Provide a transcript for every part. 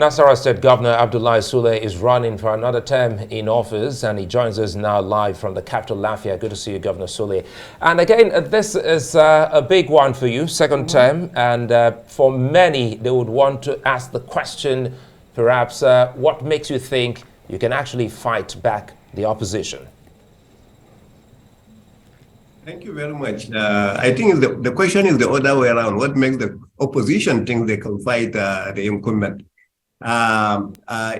Nasarawa State Governor Abdullahi Sule is running for another term in office, and he joins us now live from the capital, Lafia. Good to see you, Governor Sule. And again, this is a big one for you, second term, and for many, they would want to ask the question, perhaps, what makes you think you can actually fight back the opposition? Thank you very much. I think the question is the other way around. What makes the opposition think they can fight the incumbent?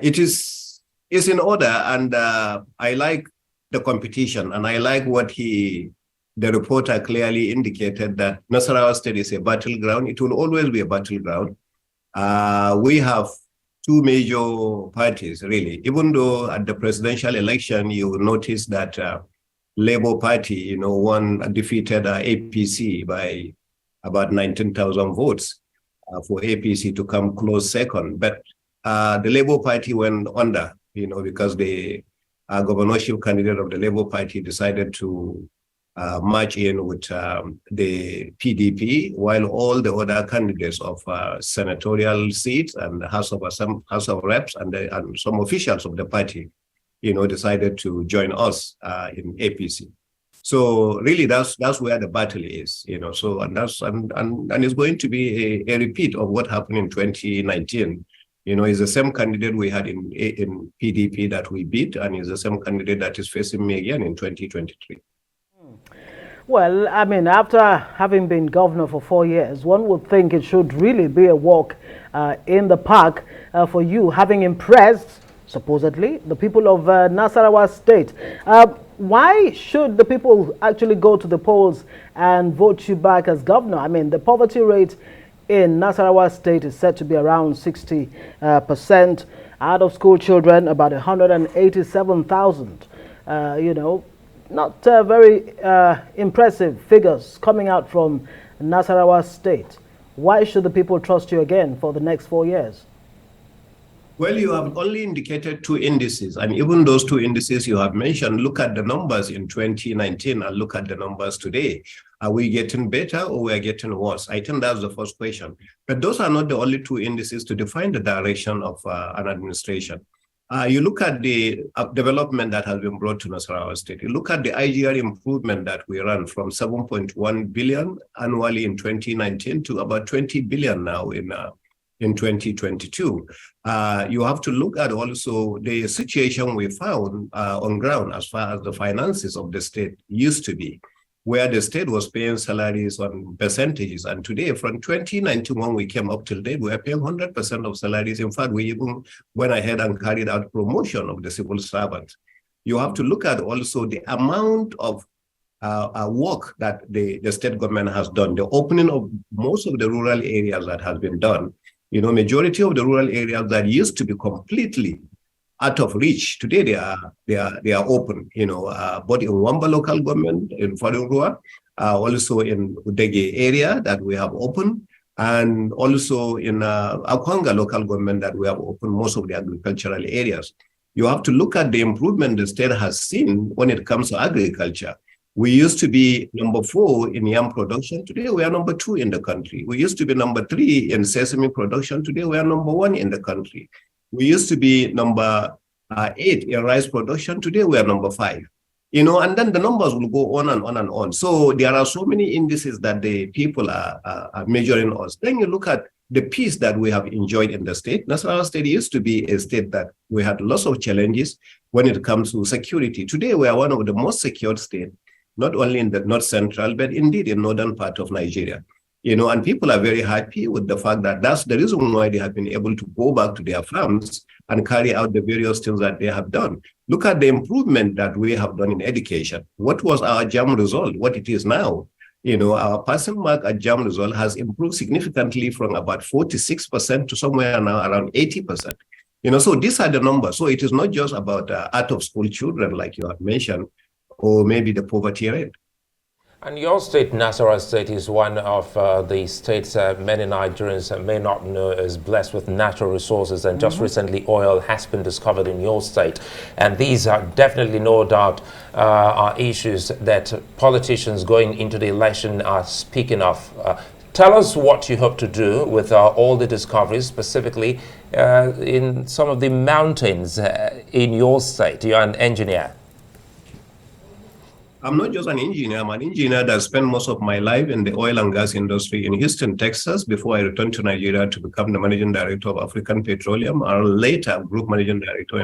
It's in order, and I like the competition, and I like what the reporter clearly indicated, that Nasarawa State is a battleground. It will always be a battleground. We have two major parties, really. Even though at the presidential election, you will notice that Labour Party, defeated APC by about 19,000 votes for APC to come close second. But the Labour Party went under, because the governorship candidate of the Labour Party decided to march in with the PDP, while all the other candidates of senatorial seats and House of Reps and some officials of the party, decided to join us in APC. So really, that's where the battle is, So and it's going to be a repeat of what happened in 2019. It's the same candidate we had in PDP that we beat, and it's the same candidate that is facing me again in 2023. Well, I mean, after having been governor for 4 years, one would think it should really be a walk in the park for you, having impressed, supposedly, the people of Nasarawa State. Why should the people actually go to the polls and vote you back as governor? I mean, the poverty rate in Nasarawa State is said to be around 60%. Out of school children, about 187,000. Not very impressive figures coming out from Nasarawa State. Why should the people trust you again for the next 4 years? Well, you have only indicated two indices, and even those two indices you have mentioned, look at the numbers in 2019 and look at the numbers today. Are we getting better or we are getting worse? I think that's the first question. But those are not the only two indices to define the direction of an administration. You look at the development that has been brought to Nasarawa State. You look at the IGR improvement that we ran from 7.1 billion annually in 2019 to about 20 billion now in 2022. You have to look at also the situation we found on ground as far as the finances of the state used to be, where the state was paying salaries on percentages. And today, from 2019, when we came up till date, we are paying 100% of salaries. In fact, we even went ahead and carried out promotion of the civil servants. You have to look at also the amount of work that the state government has done, the opening of most of the rural areas that has been done. Majority of the rural areas that used to be completely out of reach, today they are open, both in Wamba local government, in Fadurua, also in Udege area that we have open, and also in Akwanga local government that we have opened most of the agricultural areas. You have to look at the improvement the state has seen when it comes to agriculture. We used to be number 4 in yam production. Today, we are number 2 in the country. We used to be number 3 in sesame production. Today, we are number 1 in the country. We used to be number 8 in rice production. Today, we are number 5. And then the numbers will go on and on and on. So there are so many indices that the people are measuring us. Then you look at the peace that we have enjoyed in the state. Nasarawa State used to be a state that we had lots of challenges when it comes to security. Today, we are one of the most secured states, not only in the north central, but indeed in northern part of Nigeria. And people are very happy with the fact that that's the reason why they have been able to go back to their farms and carry out the various things that they have done. Look at the improvement that we have done in education. What was our JAM result? What it is now? Our passing mark at JAM result has improved significantly from about 46% to somewhere now around 80%. So these are the numbers. So it is not just about out of school children, like you have mentioned, or maybe the poverty rate. And your state, Nasarawa State, is one of the states many Nigerians may not know is blessed with natural resources, and just recently oil has been discovered in your state. And these are definitely, no doubt, are issues that politicians going into the election are speaking of. Tell us what you hope to do with all the discoveries, specifically in some of the mountains in your state. You're an engineer. I'm not just an engineer. I'm an engineer that spent most of my life in the oil and gas industry in Houston, Texas, before I returned to Nigeria to become the managing director of African Petroleum, and later group managing director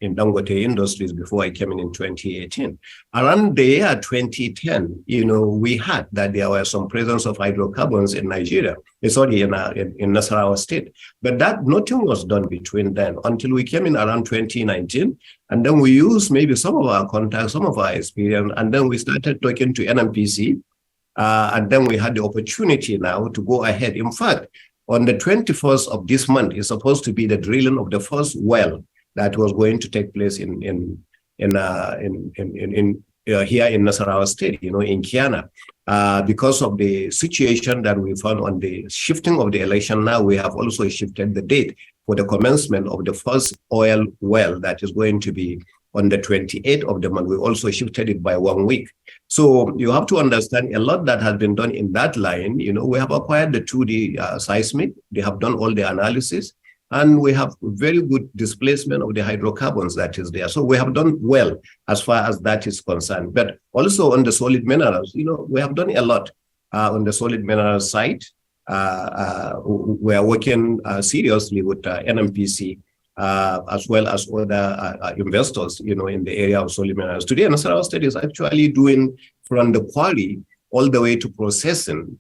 in Dangote Industries before I came in 2018. Around the year 2010, we had that there were some presence of hydrocarbons in Nigeria, sorry, in Nasarawa State. But that nothing was done between then until we came in around 2019. And then we used maybe some of our contacts, some of our experience, and then we started talking to NNPC. And then we had the opportunity now to go ahead. In fact, on the 21st of this month is supposed to be the drilling of the first well that was going to take place in here in Nasarawa State, in Kiana. Because of the situation that we found on the shifting of the election, now we have also shifted the date for the commencement of the first oil well that is going to be on the 28th of the month. We also shifted it by 1 week. So you have to understand a lot that has been done in that line. We have acquired the 2D seismic. They have done all the analysis. And we have very good displacement of the hydrocarbons that is there. So we have done well as far as that is concerned. But also on the solid minerals, we have done a lot on the solid minerals side. We are working seriously with NNPC as well as other investors, in the area of solid minerals. Today, Nasarawa State is actually doing from the quarry all the way to processing.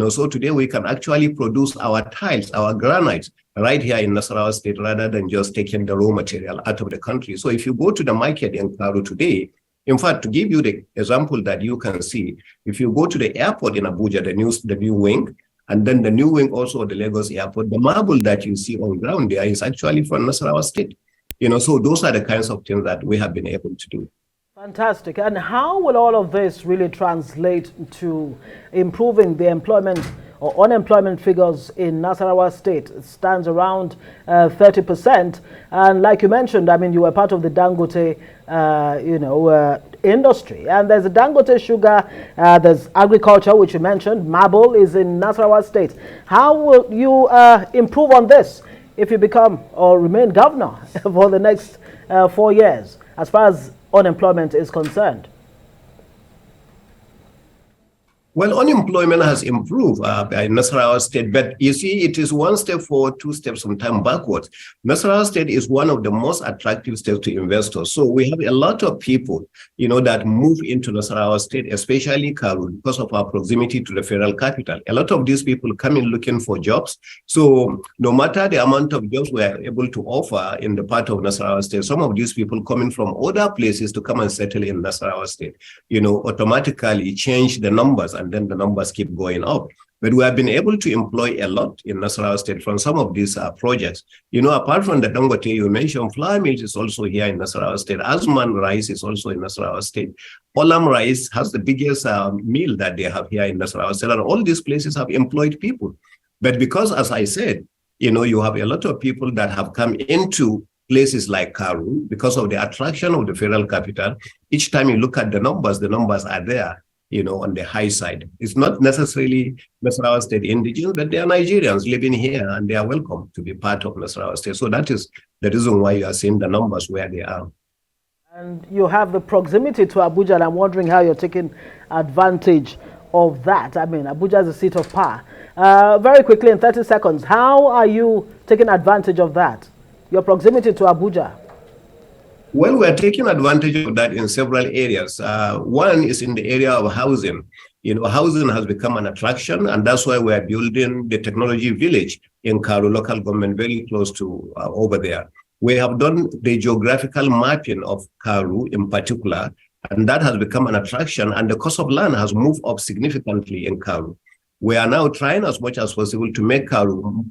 So today we can actually produce our tiles, our granites right here in Nasarawa State rather than just taking the raw material out of the country. So if you go to the market in Karu today, in fact, to give you the example that you can see, if you go to the airport in Abuja, the new wing, and then the new wing also the Lagos airport, the marble that you see on ground there is actually from Nasarawa State. So those are the kinds of things that we have been able to do. Fantastic. And how will all of this really translate to improving the employment or unemployment figures in Nasarawa State? It stands around 30%. And like you mentioned, you were part of the Dangote, industry. And there's a Dangote sugar, there's agriculture, which you mentioned. Marble is in Nasarawa State. How will you improve on this if you become or remain governor for the next 4 years, as far as unemployment is concerned? Well, unemployment has improved in Nasarawa State, but you see, it is one step forward, 2 steps sometimes backwards. Nasarawa State is one of the most attractive states to investors. So we have a lot of people, that move into Nasarawa State, especially Karu, because of our proximity to the federal capital. A lot of these people come in looking for jobs. So no matter the amount of jobs we are able to offer in the part of Nasarawa State, some of these people coming from other places to come and settle in Nasarawa State, automatically change the numbers, and then the numbers keep going up. But we have been able to employ a lot in Nasarawa State from some of these projects. Apart from the Dangote you mentioned, flour mills is also here in Nasarawa State. Asman rice is also in Nasarawa State. Olam rice has the biggest mill that they have here in Nasarawa State. And all these places have employed people. But because, as I said, you have a lot of people that have come into places like Karu because of the attraction of the federal capital. Each time you look at the numbers are there. On the high side. It's not necessarily Nasarawa State indigenous, but they are Nigerians living here and they are welcome to be part of Nasarawa State. So that is the reason why you are seeing the numbers where they are. And you have the proximity to Abuja, and I'm wondering how you're taking advantage of that. Abuja is the seat of power. Very quickly, in 30 seconds, how are you taking advantage of that? Your proximity to Abuja? Well, we're taking advantage of that in several areas. One is in the area of housing. Housing has become an attraction, and that's why we're building the technology village in Karu local government, very close to over there. We have done the geographical mapping of Karu in particular, and that has become an attraction, and the cost of land has moved up significantly in Karu. We are now trying as much as possible to make Karu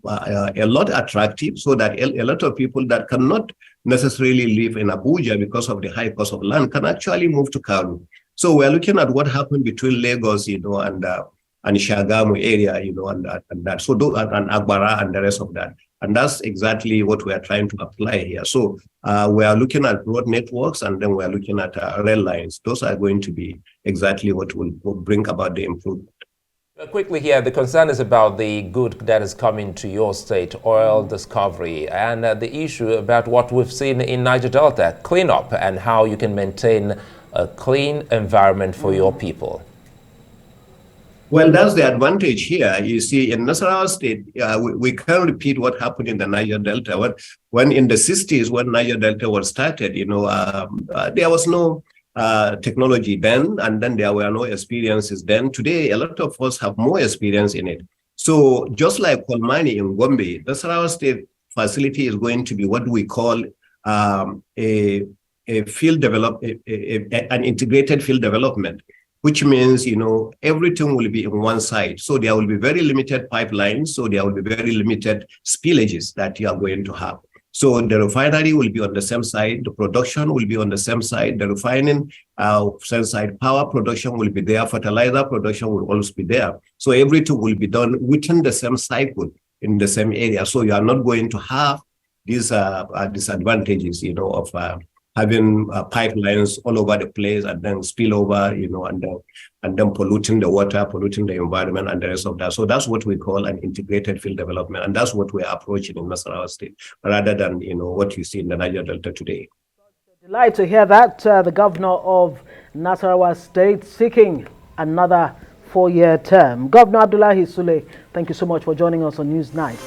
a lot attractive so that a lot of people that cannot necessarily live in Abuja because of the high cost of land can actually move to Karu. So we're looking at what happened between Lagos, and Shagamu area, and that. So and Agbara and the rest of that. And that's exactly what we are trying to apply here. So we are looking at road networks, and then we are looking at rail lines. Those are going to be exactly what will bring about the improvement. Quickly here, the concern is about the good that is coming to your state, oil discovery, and the issue about what we've seen in Niger Delta, cleanup, and how you can maintain a clean environment for your people. Well, that's the advantage here. You see, in Nasarawa State, we can repeat what happened in the Niger Delta. When in the 60s, when Niger Delta was started, there was no technology then, and then there were no experiences then. Today, a lot of us have more experience in it. So just like Kolmani in Gombe, the Nasarawa State facility is going to be what we call a field an integrated field development, which means, everything will be in one side. So there will be very limited pipelines. So there will be very limited spillages that you are going to have. So the refinery will be on the same side, the production will be on the same side, the refining same side, power production will be there, fertilizer production will also be there. So everything will be done within the same cycle in the same area. So you are not going to have these disadvantages, of having pipelines all over the place and then spill over, and then polluting the water, polluting the environment and the rest of that. So that's what we call an integrated field development. And that's what we're approaching in Nasarawa State, rather than, what you see in the Niger Delta today. Delighted to hear that the governor of Nasarawa State seeking another 4-year term. Governor Abdullahi Sule, thank you so much for joining us on News Night.